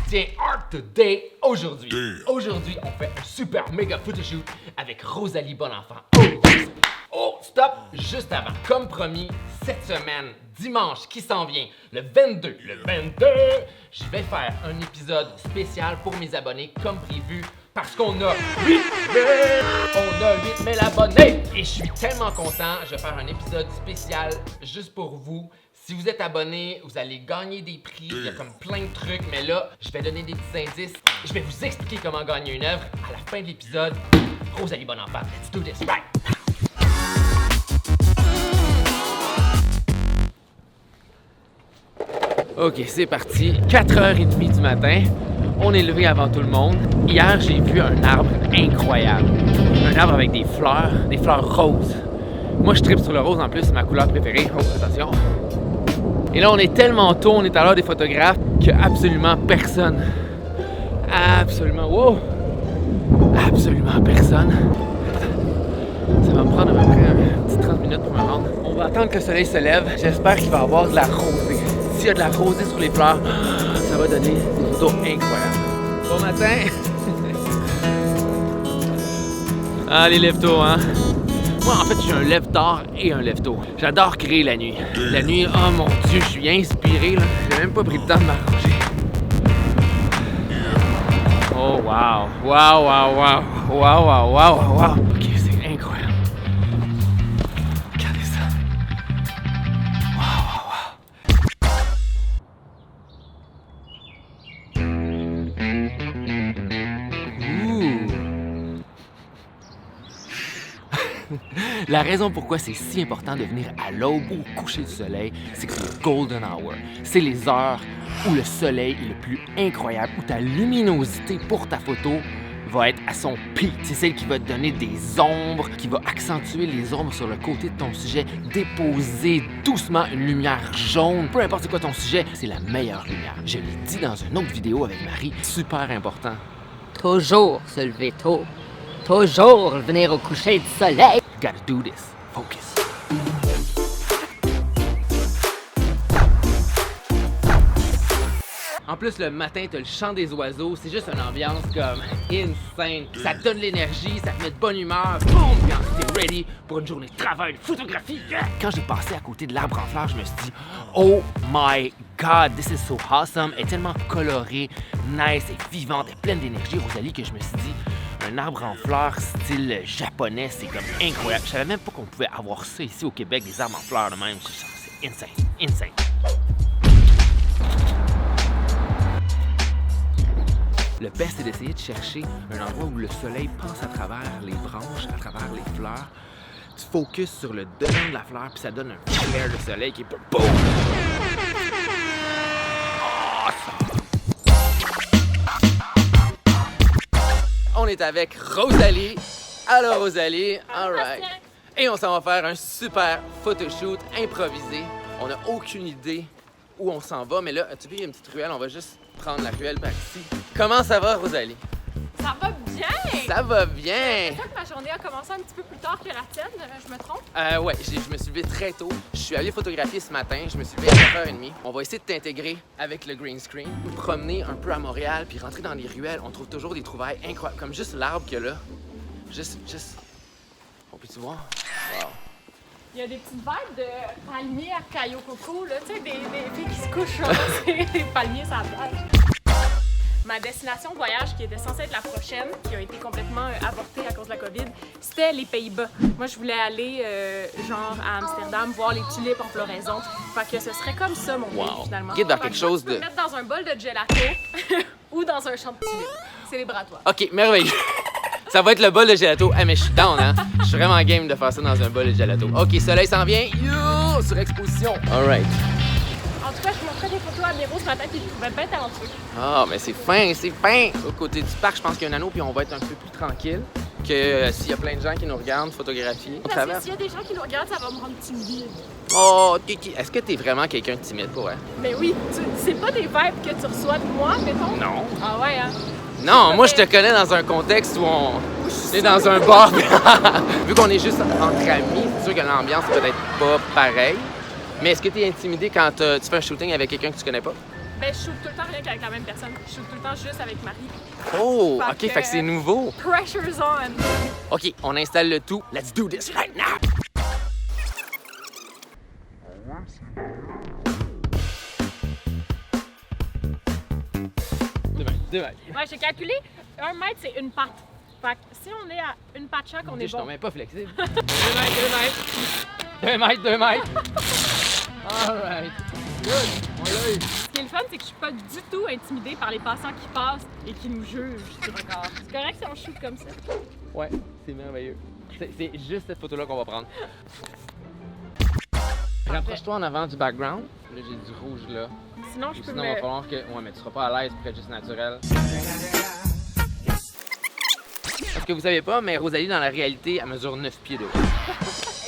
Sébastien Art Today aujourd'hui. Aujourd'hui, on fait un super méga photoshoot avec Rosalie Bonenfant. Oh, stop! Juste avant, comme promis, cette semaine, dimanche qui s'en vient, le 22, je vais faire un épisode spécial pour mes abonnés comme prévu parce qu'on a 8 000 abonnés! Et je suis tellement content, je vais faire un épisode spécial juste pour vous. Si vous êtes abonné, vous allez gagner des prix, il y a comme plein de trucs, mais là, je vais donner des petits indices. Je vais vous expliquer comment gagner une œuvre à la fin de l'épisode. Rosalie Bonenfant, let's do this, right? Ok, c'est parti. 4h30 du matin. On est levé avant tout le monde. Hier, j'ai vu un arbre incroyable. Un arbre avec des fleurs roses. Moi, je tripe sur le rose en plus, c'est ma couleur préférée. Oh, attention. Et là, on est tellement tôt, on est à l'heure des photographes, que absolument personne. Absolument personne. Ça va me prendre à peu près un petit 30 minutes pour me rendre. On va attendre que le soleil se lève. J'espère qu'il va y avoir de la rosée. S'il y a de la rosée sur les fleurs, ça va donner des photos incroyables. Bon matin! Ah, les lève-tôt, hein? Moi, en fait, je suis un lève-tard et un lève-tôt. J'adore créer la nuit. La nuit, oh mon Dieu, je suis inspiré, là. J'ai même pas pris le temps de m'arranger. Oh, wow! Wow! Ok, c'est incroyable. Regardez ça. Wow! La raison pourquoi c'est si important de venir à l'aube ou au coucher du soleil, c'est que c'est le golden hour. C'est les heures où le soleil est le plus incroyable, où ta luminosité pour ta photo va être à son pic. C'est celle qui va te donner des ombres, qui va accentuer les ombres sur le côté de ton sujet, déposer doucement une lumière jaune. Peu importe c'est quoi ton sujet, c'est la meilleure lumière. Je l'ai dit dans une autre vidéo avec Marie, super important. Toujours se lever tôt. Toujours venir au coucher du soleil. Gotta do this. Focus. En plus, le matin, t'as le chant des oiseaux. C'est juste une ambiance comme insane. Ça te donne l'énergie, ça te met de bonne humeur. Boum! Puis ensuite, t'es ready pour une journée de travail, de photographie. Quand j'ai passé à côté de l'arbre en fleurs, je me suis dit, oh my God, this is so awesome. Elle est tellement colorée, nice et vivante, elle est pleine d'énergie, Rosalie, que je me suis dit, un arbre en fleurs style japonais, c'est comme incroyable. Je savais même pas qu'on pouvait avoir ça ici au Québec, des arbres en fleurs de même. C'est insane. Le best, c'est d'essayer de chercher un endroit où le soleil passe à travers les branches, à travers les fleurs. Tu focuses sur le devant de la fleur, puis ça donne un flair de soleil qui peut boum! On est avec Rosalie. Allô Rosalie, alright. Et on s'en va faire un super photoshoot improvisé. On n'a aucune idée où on s'en va, mais là, as-tu vu, il y a une petite ruelle, on va juste prendre la ruelle par ici. Comment ça va, Rosalie? Ça va bien! Ça va bien! C'est sûr que ma journée a commencé un petit peu plus tard que la tienne, je me trompe? Ouais, je me suis levé très tôt. Je suis allé photographier ce matin, je me suis levé à 9h30. On va essayer de t'intégrer avec le green screen, nous promener un peu à Montréal, puis rentrer dans les ruelles. On trouve toujours des trouvailles incroyables, comme juste l'arbre qu'il y a là. Juste... On peut-tu voir? Wow! Il y a des petites vibes de palmiers à caillou coco, là, tu sais, des filles qui se couchent là, c'est des palmiers sur la plage. Ma destination de voyage, qui était censée être la prochaine, qui a été complètement avortée à cause de la COVID, c'était les Pays-Bas. Moi, je voulais aller, genre, à Amsterdam, voir les tulipes en floraison. Fait que ce serait comme ça, mon pays, finalement. Guide vers quelque chose de... Tu peux mettre dans un bol de gelato ou dans un champ de tulipes. C'est libératoire. OK, merveilleux. Ça va être le bol de gelato. Ah, mais je suis down, hein? Je suis vraiment game de faire ça dans un bol de gelato. OK, soleil s'en vient. Yo! Sur exposition. All right. En tout cas, je montrais des photos à Miro ce matin puis je trouvais bien talentueux. Ah, mais c'est fin! Au côté du parc, je pense qu'il y a un anneau puis on va être un peu plus tranquille que s'il y a plein de gens qui nous regardent photographier. Parce que s'il y a des gens qui nous regardent, ça va me rendre timide. Oh, Kiki, est-ce que t'es vraiment quelqu'un de timide pour elle? Mais oui, c'est pas des vibes que tu reçois de moi, mettons? Non. Ah ouais, hein? Non, moi je te connais dans un contexte où on est dans un bar. Vu qu'on est juste entre amis, c'est sûr que l'ambiance est peut-être pas pareille. Mais est-ce que tu es intimidé quand tu fais un shooting avec quelqu'un que tu connais pas? Ben, je shoot tout le temps rien qu'avec la même personne. Je shoot tout le temps juste avec Marie. Oh, Fait ok, fait que c'est nouveau. Pressure's on! Ok, on installe le tout. Let's do this right now! Deux mètres. Ouais, j'ai calculé, 1 mètre, c'est une patte. Fait que si on est à une patte chaque, on est Je bon. suis même pas flexible. 2 mètres. 2 mètres. 2 mètres. Alright. Good. On l'a eu. Ce qui est le fun, c'est que je suis pas du tout intimidée par les passants qui passent et qui nous jugent du regard. C'est correct si on shoot comme ça. Ouais, c'est merveilleux. C'est juste cette photo-là qu'on va prendre. Rapproche-toi en avant du background. Là, j'ai du rouge là. Sinon, je peux Sinon, il va falloir que. Ouais, mais tu seras pas à l'aise pour être juste naturel. Parce que vous savez pas, mais Rosalie, dans la réalité, elle mesure 9 pieds de haut.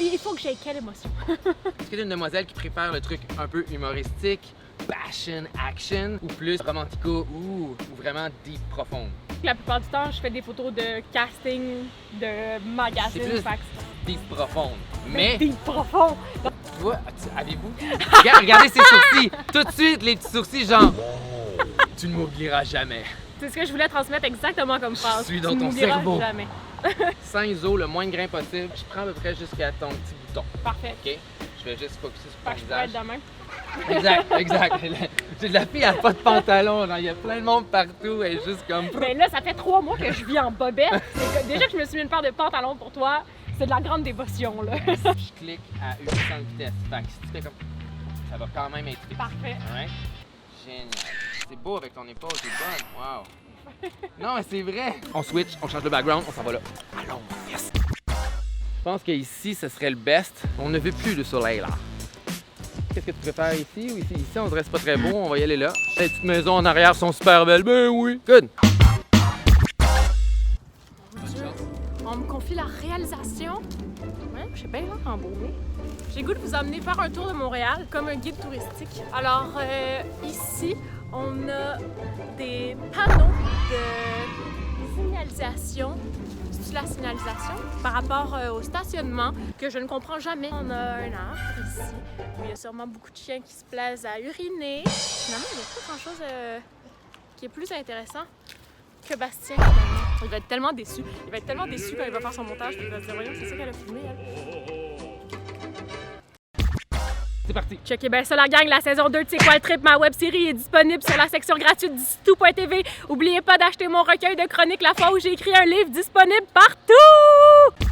Il faut que j'aie quelle émotion? Est-ce que t'es une demoiselle qui préfère le truc un peu humoristique, passion, action, ou plus romantico, ou vraiment deep, profonde? La plupart du temps, je fais des photos de casting, de magazines. C'est plus fait deep, profonde. que- Mais, Deep profond! tu vois, avez-vous? Regardez ses sourcils! Tout de suite, les petits sourcils, genre, tu ne m'oublieras jamais. C'est ce que je voulais transmettre exactement comme phrase. suis dans Tu ton n'oublieras cerveau. Jamais. Sans ISO, le moins de grain possible. Je prends à peu près jusqu'à ton petit bouton. Parfait. OK? Je vais juste focusser sur Fait ton que je pourrais visage. être de même. Exact. La fille, elle a pas de pantalon. Genre, il y a plein de monde partout. Elle est juste comme. Mais là, ça fait 3 mois que je vis en bobette. C'est que déjà que je me suis mis une paire de pantalons pour toi, c'est de la grande dévotion, là. Je clique à 800 vitesse. Fait que si tu fais comme. Ça va quand même être vite. Parfait. Ouais. Génial. C'est beau avec ton épaule, c'est bonne. Wow. Non, mais c'est vrai. On switch, on change de background, on s'en va là. Allons, yes. Je pense qu'ici, ce serait le best. On ne veut plus de soleil là. Qu'est-ce que tu préfères ici ou ici? Ici, on dirait que c'est pas très beau, on va y aller là. Les petites maisons en arrière sont super belles. Ben oui. Good. Mon Dieu, on me confie la réalisation. Ouais, je sais bien, là, embaumé. J'ai le goût de vous emmener faire un tour de Montréal comme un guide touristique. Alors, ici, on a des panneaux de signalisation. C'est la signalisation par rapport au stationnement que je ne comprends jamais. On a un arbre ici où il y a sûrement beaucoup de chiens qui se plaisent à uriner. Finalement, il n'y a pas grand-chose qui est plus intéressant que Bastien. Finalement. Il va être tellement déçu. Il va être tellement déçu quand il va faire son montage. Il va se dire, voyons, c'est ça qu'elle a filmé, elle. C'est parti. Checkez bien ça, la gang. La saison 2 de C'est quoi le trip? Ma web-série est disponible sur la section gratuite d'ici-tout.tv. Oubliez pas d'acheter mon recueil de chroniques La fois où j'ai écrit un livre disponible partout!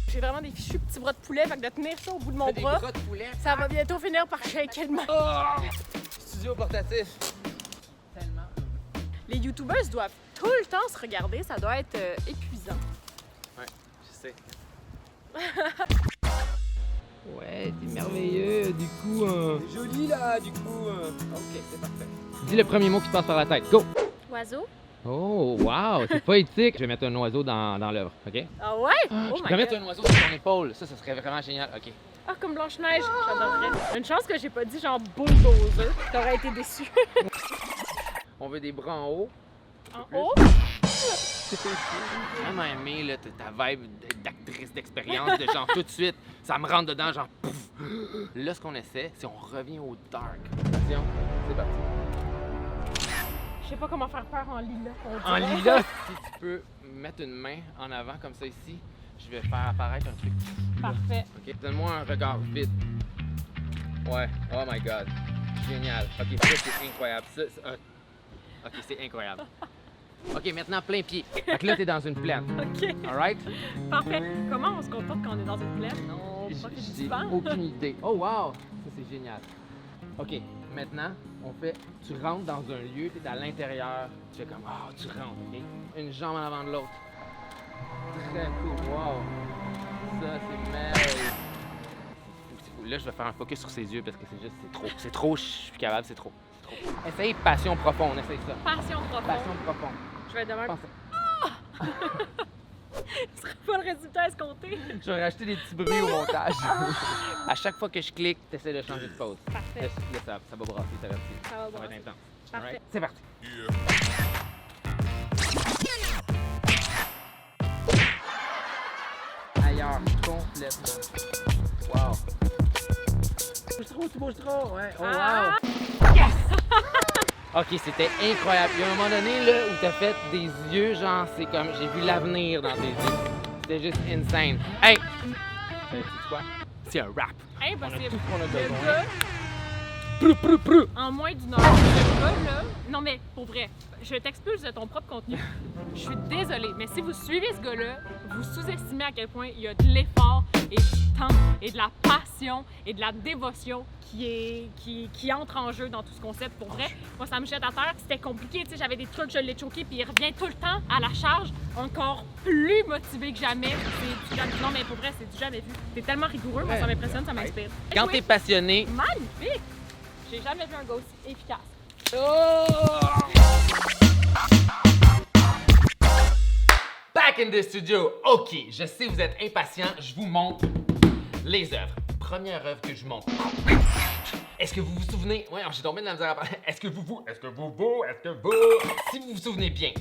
J'ai vraiment des fichus petits bras de poulet, fait que de tenir ça au bout de mon Des bras, bras de poulet. ça va bientôt finir par shaker de main. Oh! Studio portatif. Tellement. Les youtubeuses doivent tout le temps se regarder, ça doit être épuisant. Ouais, je sais. Ouais, c'est merveilleux. Du coup, c'est joli là. Du coup, ok, c'est parfait. Dis le premier mot qui te passe par la tête. Go! Oiseau? Oh, wow, c'est poétique. Je vais mettre un oiseau dans l'œuvre, ok? Ah ouais? Je pourrais mettre un oiseau sur ton épaule. Ça serait vraiment génial. Ok. Ah, comme Blanche-Neige, j'adorerais. Une chance que j'ai pas dit genre bulldozer, t'aurais été déçu. On veut des bras en haut. En haut? J'ai vraiment aimé là, ta vibe d'actrice d'expérience, de genre tout de suite, ça me rentre dedans, genre pouf. Là, ce qu'on essaie, c'est on revient au dark. Attention, c'est parti. Je sais pas comment faire peur en lilas. on En dirait. lilas, si tu peux mettre une main en avant comme ça ici, je vais faire apparaître un truc. Parfait. Ok, donne-moi un regard vite. Ouais, oh my god. Génial. Ok, ça c'est incroyable. Ok, c'est incroyable. Ok, maintenant plein pied. Fait que là, t'es dans une plaine. OK. Alright? Parfait. Comment on se comporte quand on est dans une plaine? On profite du J'ai vent. aucune idée. Oh wow! Ça c'est génial. Ok, maintenant, tu rentres dans un lieu, tu es à l'intérieur, tu fais comme, oh, tu rentres, ok? Une jambe en avant de l'autre. Très cool, wow! Ça c'est merveilleux. C'est fou. Là, je vais faire un focus sur ses yeux parce que c'est trop, je suis plus capable, c'est trop. Essaye passion profonde, essaye ça. Passion profonde. Passion profonde. Je vais demain. Pense- Ce sera pas le résultat escompté. Je vais rajouter des petits bruits au montage. À chaque fois que je clique, tu essaies de changer de pause. Parfait. Là, ça va brasser, ça va être Ça va Ça va brasser. être intense. Parfait. Alright? C'est parti. Ailleurs, complètement. Wow. Tu bouges trop, ouais. Oh Ah! wow. Yes! Ok, c'était incroyable. Il y a un moment donné là où t'as fait des yeux, genre, c'est comme, j'ai vu l'avenir dans tes yeux. C'était juste insane. Hey! Tu sais quoi? C'est un rap. Impossible. On a tout ce qu'on a Le besoin. gars, Prou! en moins d'une heure, le gars là. Non mais pour vrai, je t'expulse de ton propre contenu. Je suis désolée, mais si vous suivez ce gars-là, vous sous-estimez à quel point il y a de l'effort et du temps et de la passion et de la dévotion qui entre en jeu dans tout ce concept. Pour vrai, moi ça me jette à terre. C'était compliqué, tu sais, j'avais des trucs, je l'ai choqué, puis il revient tout le temps à la charge, encore plus motivé que jamais. C'est du jamais... Non mais pour vrai, c'est du jamais vu. T'es tellement rigoureux, moi ça m'impressionne, ça m'inspire. Quand t'es passionné, Magnifique! J'ai jamais vu un gars aussi efficace. back in the studio. OK, je sais vous êtes impatients, je vous montre les œuvres. Première œuvre que je vous montre. Est-ce que vous vous souvenez? Ouais, j'ai tombé de la misère à parler. Est-ce que vous... Si vous vous souvenez bien,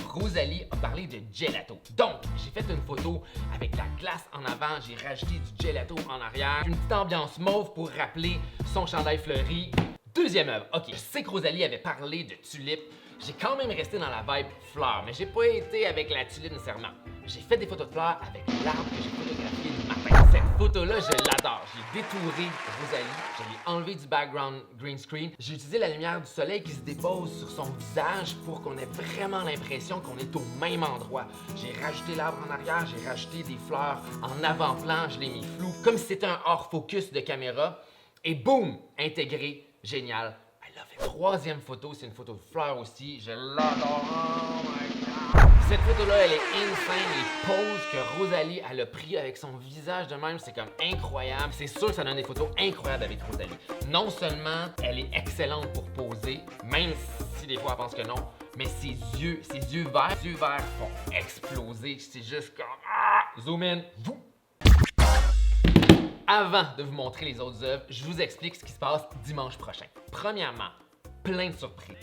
Rosalie a parlé de gelato. Donc, j'ai fait une photo avec la glace en avant, j'ai rajouté du gelato en arrière, une petite ambiance mauve pour rappeler son chandail fleuri. Deuxième œuvre. OK, je sais que Rosalie avait parlé de tulipes. J'ai quand même resté dans la vibe fleurs, mais j'ai pas été avec la tulipe nécessairement. J'ai fait des photos de fleurs avec l'arbre que j'ai photographié le matin. Cette photo-là, je l'adore. J'ai détouré Rosalie, je l'ai enlevé du background green screen. J'ai utilisé la lumière du soleil qui se dépose sur son visage pour qu'on ait vraiment l'impression qu'on est au même endroit. J'ai rajouté l'arbre en arrière, j'ai rajouté des fleurs en avant-plan, je l'ai mis flou, comme si c'était un hors-focus de caméra. Et boum, intégré, génial. I love it. Troisième photo, c'est une photo de fleurs aussi. Je l'adore. Oh my God. Cette photo-là, elle est insane. Les poses que Rosalie elle a pris avec son visage de même, c'est comme incroyable. C'est sûr que ça donne des photos incroyables avec Rosalie. Non seulement elle est excellente pour poser, même si des fois elle pense que non, mais ses yeux verts font exploser. C'est juste comme zoom in. Avant de vous montrer les autres œuvres, je vous explique ce qui se passe dimanche prochain. Premièrement, plein de surprises.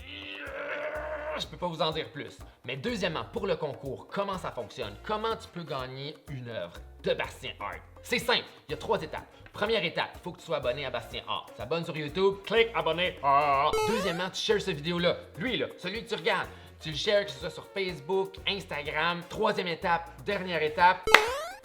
Je peux pas vous en dire plus. Mais deuxièmement, pour le concours, comment ça fonctionne? Comment tu peux gagner une œuvre de Bastien Art? C'est simple, il y a 3 étapes. Première étape, il faut que tu sois abonné à Bastien Art. Tu t'abonnes sur YouTube, clique abonner. Deuxièmement, tu shares cette vidéo-là. Lui, là, celui que tu regardes. Tu le shares, que ce soit sur Facebook, Instagram. Troisième étape, dernière étape.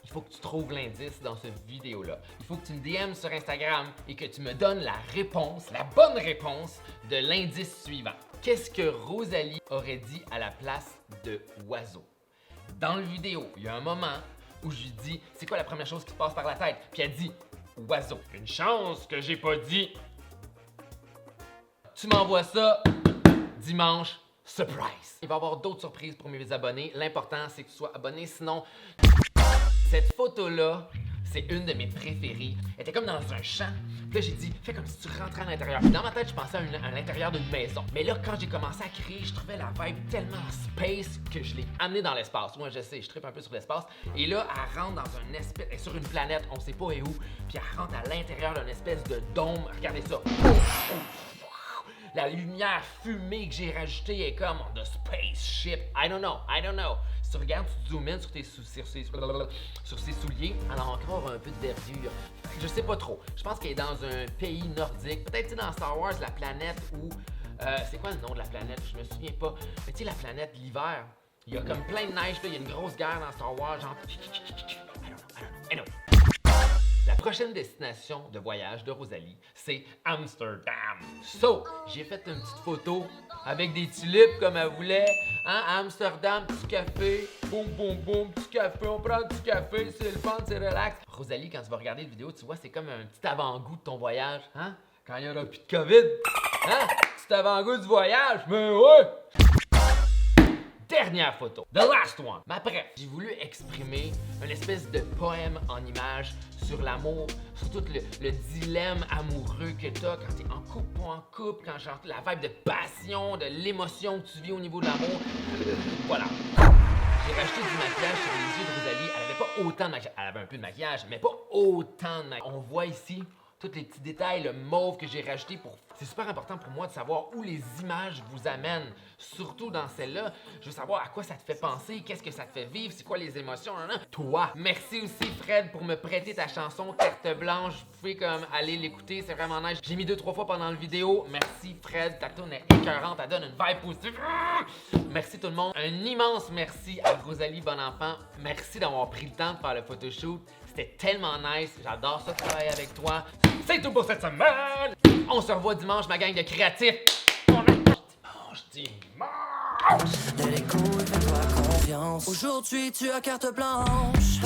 Il faut que tu trouves l'indice dans cette vidéo-là. Il faut que tu me DM sur Instagram et que tu me donnes la réponse, la bonne réponse de l'indice suivant. Qu'est-ce que Rosalie aurait dit à la place de oiseau? Dans la vidéo, il y a un moment où je lui dis « C'est quoi la première chose qui te passe par la tête? » Puis elle dit « Oiseau. » Une chance que j'ai pas dit. Tu m'envoies ça dimanche. Surprise! Il va y avoir d'autres surprises pour mes abonnés. L'important, c'est que tu sois abonné, sinon... Cette photo-là, c'est une de mes préférées. Elle était comme dans un champ. Puis là, j'ai dit, fais comme si tu rentrais à l'intérieur. Dans ma tête, je pensais à l'intérieur d'une maison. Mais là, quand j'ai commencé à créer, je trouvais la vibe tellement space que je l'ai amenée dans l'espace. Moi, je sais, je trippe un peu sur l'espace. Et là, elle rentre dans un espèce... Elle est sur une planète, on sait pas où. Puis elle rentre à l'intérieur d'une espèce de dôme. Regardez ça. La lumière fumée que j'ai rajoutée est comme the spaceship. I don't know. Si tu regardes, tu zoomes in sur ses souliers, elle a encore un peu de verdure. Je sais pas trop. Je pense qu'elle est dans un pays nordique. Peut-être dans Star Wars, la planète où... c'est quoi le nom de la planète? Je me souviens pas. Mais tu sais, la planète l'hiver. Il y a comme plein de neige, là. Il y a une grosse guerre dans Star Wars, genre... I don't know. La prochaine destination de voyage de Rosalie, c'est Amsterdam. So, j'ai fait une petite photo avec des tulipes comme elle voulait. Hein, à Amsterdam, petit café, boum, boum, boum, petit café, on prend un petit café, c'est le fun, c'est relax. Rosalie, quand tu vas regarder la vidéo, tu vois, c'est comme un petit avant-goût de ton voyage. Hein? Quand il y aura plus de COVID. Hein? Petit avant-goût du voyage, mais ouais! Dernière photo, the last one. Mais après, j'ai voulu exprimer une espèce de poème en images sur l'amour, sur tout le dilemme amoureux que t'as quand t'es en couple, pas en couple, quand genre la vibe de passion, de l'émotion que tu vis au niveau de l'amour. Voilà. J'ai rajouté du maquillage sur les yeux de Rosalie. Elle avait pas autant de maquillage. Elle avait un peu de maquillage, mais pas autant de maquillage. On voit ici tous les petits détails, le mauve que j'ai rajouté pour C'est super important pour moi de savoir où les images vous amènent. Surtout dans celle-là, je veux savoir à quoi ça te fait penser, qu'est-ce que ça te fait vivre, c'est quoi les émotions, nan, nan. Toi. Merci aussi Fred pour me prêter ta chanson Carte Blanche. Vous pouvez comme aller l'écouter, c'est vraiment nice. J'ai mis 2-3 fois pendant la vidéo. Merci Fred, ta tune est écœurante, elle donne une vibe positive. Merci tout le monde. Un immense merci à Rosalie Bonenfant. Merci d'avoir pris le temps de faire le photoshoot. C'était tellement nice. J'adore ça travailler avec toi. C'est tout pour cette semaine. On se revoit dimanche, ma gang de créatifs. Dimanche. De l'écho, fais-toi confiance. Aujourd'hui, tu as carte blanche.